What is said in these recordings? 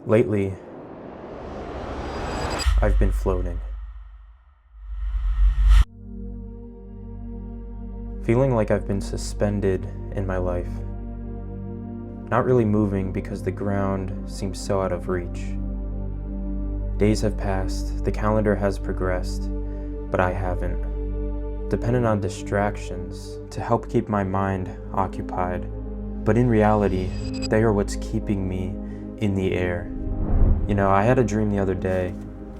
Lately, I've been floating. Feeling like I've been suspended in my life. Not really moving because the ground seems so out of reach. Days have passed, the calendar has progressed, but I haven't. Dependent on distractions to help keep my mind occupied, but in reality, they are what's keeping me in the air. I had a dream the other day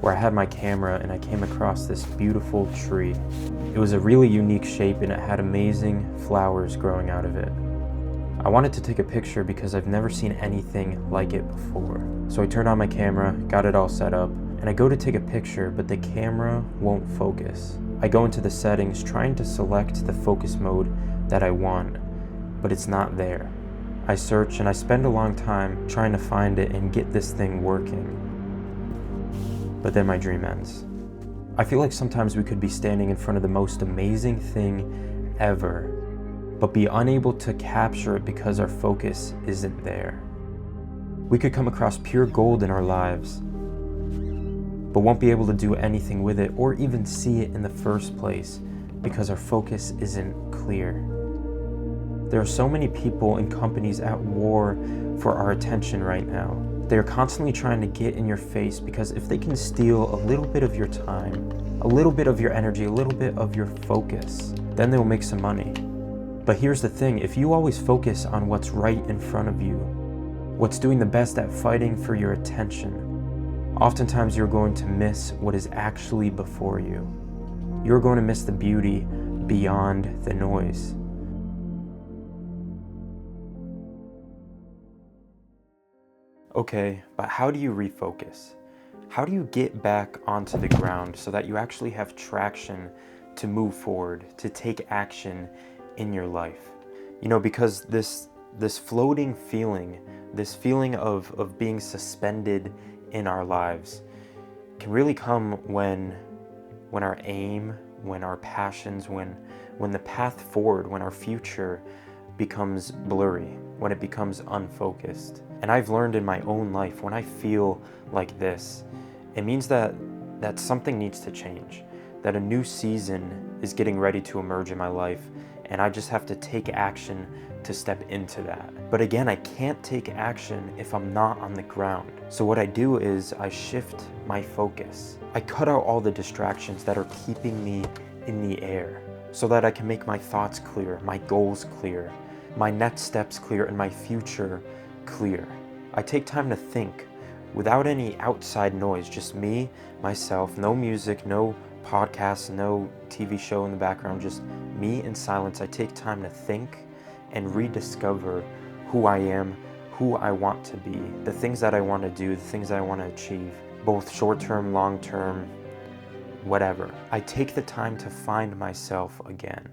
where I had my camera and I came across this beautiful tree. It was a really unique shape and it had amazing flowers growing out of it. I wanted to take a picture because I've never seen anything like it before. So I turned on my camera, got it all set up, and I go to take a picture, but the camera won't focus. I go into the settings trying to select the focus mode that I want, but it's not there. I search and I spend a long time trying to find it and get this thing working. But then my dream ends. I feel like sometimes we could be standing in front of the most amazing thing ever, but be unable to capture it because our focus isn't there. We could come across pure gold in our lives, but won't be able to do anything with it or even see it in the first place because our focus isn't clear. There are so many people and companies at war for our attention right now. They are constantly trying to get in your face because if they can steal a little bit of your time, a little bit of your energy, a little bit of your focus, then they'll make some money. But here's the thing, if you always focus on what's right in front of you, what's doing the best at fighting for your attention, oftentimes you're going to miss what is actually before you. You're going to miss the beauty beyond the noise. Okay, but how do you refocus? How do you get back onto the ground so that you actually have traction to move forward, to take action in your life? Because this floating feeling, this feeling of being suspended in our lives can really come when our aim, when our passions, when the path forward, when our future becomes blurry, when it becomes unfocused. And I've learned in my own life, when I feel like this, it means that something needs to change, that a new season is getting ready to emerge in my life, and I just have to take action to step into that. But again, I can't take action if I'm not on the ground. So what I do is I shift my focus. I cut out all the distractions that are keeping me in the air so that I can make my thoughts clear, my goals clear, my next steps clear, and my future clear. I take time to think without any outside noise, just me, myself, no music, no podcasts, no TV show in the background, just me in silence. I take time to think and rediscover who I am, who I want to be, the things that I want to do, the things that I want to achieve, both short-term, long-term, whatever. I take the time to find myself again,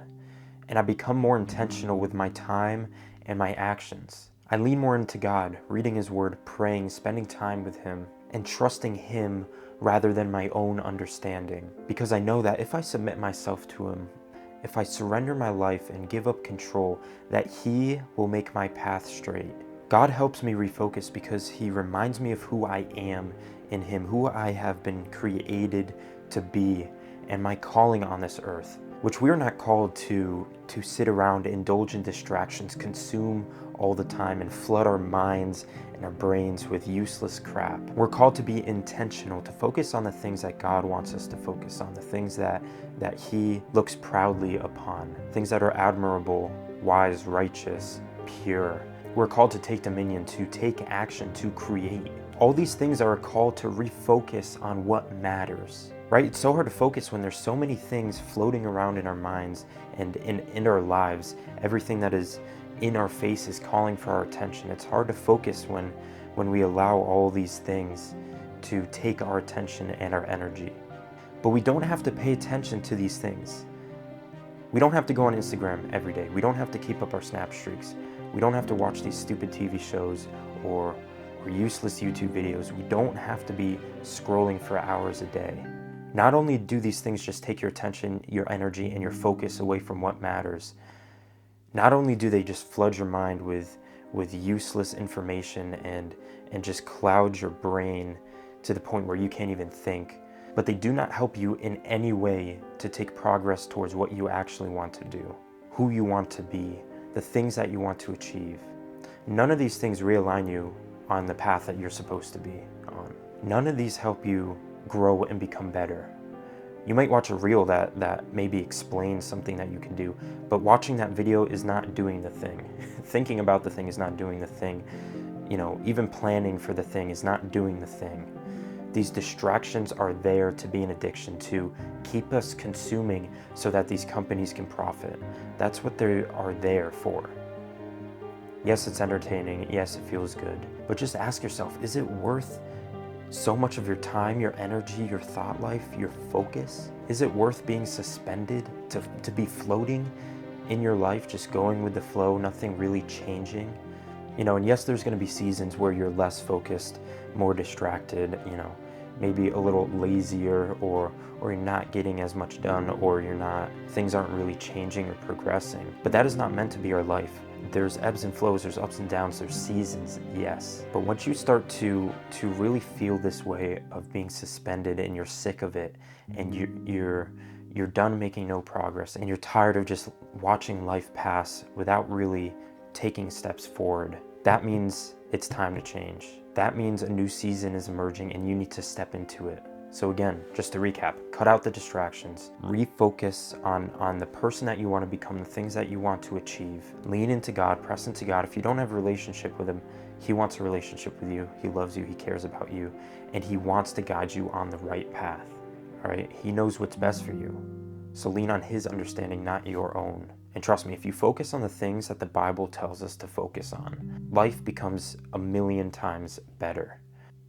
and I become more intentional with my time and my actions. I lean more into God, reading His Word, praying, spending time with Him, and trusting Him rather than my own understanding. Because I know that if I submit myself to Him, if I surrender my life and give up control, that He will make my path straight. God helps me refocus because He reminds me of who I am in Him, who I have been created to be, and my calling on this earth, which we are not called to sit around, indulge in distractions, consume all the time, and flood our minds and our brains with useless crap. We're called to be intentional, to focus on the things that God wants us to focus on, the things that He looks proudly upon, things that are admirable, wise, righteous, pure. We're called to take dominion, to take action, to create. All these things are a call to refocus on what matters. Right? It's so hard to focus when there's so many things floating around in our minds and in our lives. Everything that is in our face is calling for our attention. It's hard to focus when we allow all these things to take our attention and our energy. But we don't have to pay attention to these things. We don't have to go on Instagram every day. We don't have to keep up our snap streaks. We don't have to watch these stupid TV shows or useless YouTube videos. We don't have to be scrolling for hours a day. Not only do these things just take your attention, your energy, and your focus away from what matters, not only do they just flood your mind with with useless information and just cloud your brain to the point where you can't even think. But they do not help you in any way to take progress towards what you actually want to do, who you want to be, the things that you want to achieve. None of these things realign you on the path that you're supposed to be on. None of these help you grow and become better. You might watch a reel that maybe explains something that you can do, but watching that video is not doing the thing. Thinking about the thing is not doing the thing. Even planning for the thing is not doing the thing. These distractions are there to be an addiction, to keep us consuming so that these companies can profit. That's what they are there for. Yes, it's entertaining. Yes, it feels good. But just ask yourself, is it worth so much of your time, your energy, your thought life, your focus? Is it worth being suspended, to be floating in your life, just going with the flow, nothing really changing? And yes, there's going to be seasons where you're less focused, more distracted, maybe a little lazier, or you're not getting as much done, or things aren't really changing or progressing. But that is not meant to be our life. There's ebbs and flows, there's ups and downs, there's seasons, yes. But once you start to really feel this way of being suspended, and you're sick of it, and you're done making no progress, and you're tired of just watching life pass without really taking steps forward, that means it's time to change. That means a new season is emerging and you need to step into it. So again, just to recap, cut out the distractions, refocus on the person that you want to become, the things that you want to achieve. Lean into God, press into God. If you don't have a relationship with Him, He wants a relationship with you. He loves you, He cares about you, and He wants to guide you on the right path. All right? He knows what's best for you. So lean on His understanding, not your own. And trust me, if you focus on the things that the Bible tells us to focus on, life becomes a million times better.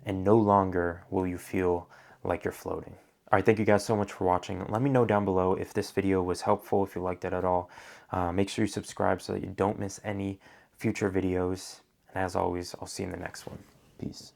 And no longer will you feel like you're floating. All right, thank you guys so much for watching. Let me know down below if this video was helpful, if you liked it at all. Make sure you subscribe so that you don't miss any future videos. And as always, I'll see you in the next one. Peace.